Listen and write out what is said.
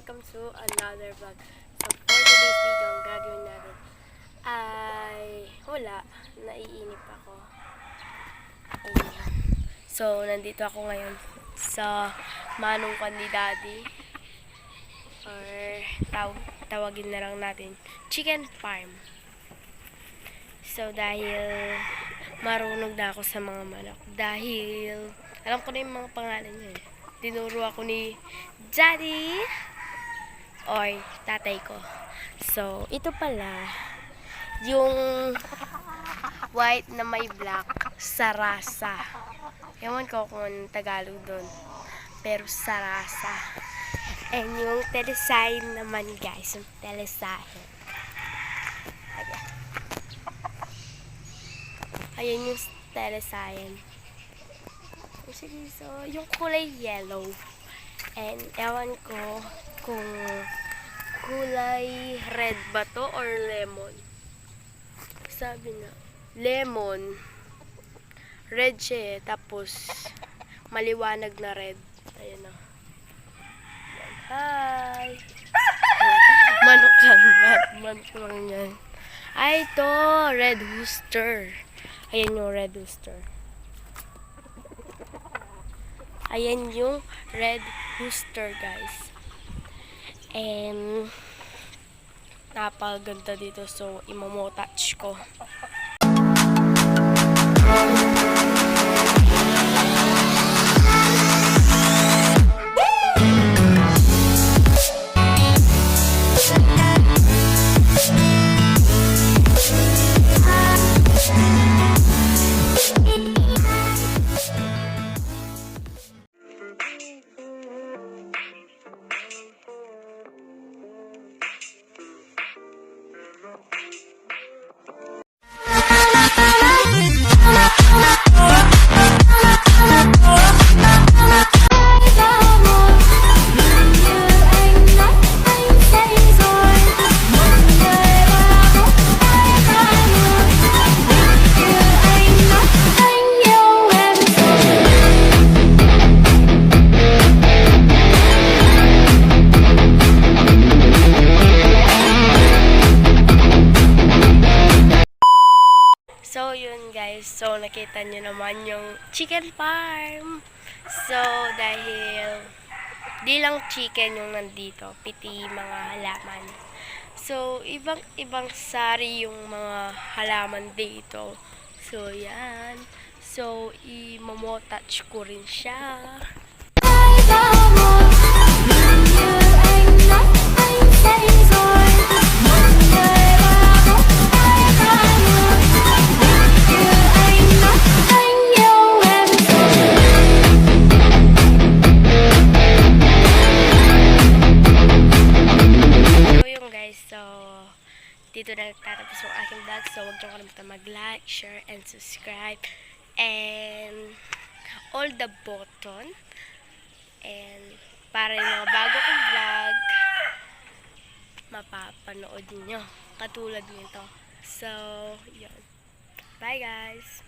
welcome to another vlog. So for today's video, ang gagawin natin ay naiinip ako. Ayan. So nandito ako ngayon sa manungkan ni Daddy, or tawagin na lang natin chicken farm. So dahil marunong na ako sa mga manok, dahil alam ko na yung mga pangalan niya. Tinuro ako ni Daddy or tatay ko. So, ito pala yung white na may black, sarasa. Ewan ko kung anong Tagalog doon. Pero sarasa. And yung telesign naman guys, yung telesign. Ayan yung telesign. Sige, so, yung kulay yellow. And, ewan ko kung kulay red ba to or lemon. Sabi na, lemon. Red siya eh. Tapos, maliwanag na red. Ayan o. Hi! Manok lang yan. Manok lang yan. Ay, ito. Red rooster. Ayan yung red rooster. Ayan yung red rooster guys. And napaganda dito, so imamo-touch ko. So, yun guys. So, nakita nyo naman yung chicken farm. So, dahil di lang chicken yung nandito, piti mga halaman. So, ibang sari yung mga halaman dito. So, yan. So, i-touch ko rin siya. Dito na nagtatapos yung aking vlog. So, huwag nyo kalimutan mag-like, share, and subscribe. And all the button. And para yung mga bago kong vlog, mapapanood nyo. Katulad nito. So, yun. Bye guys!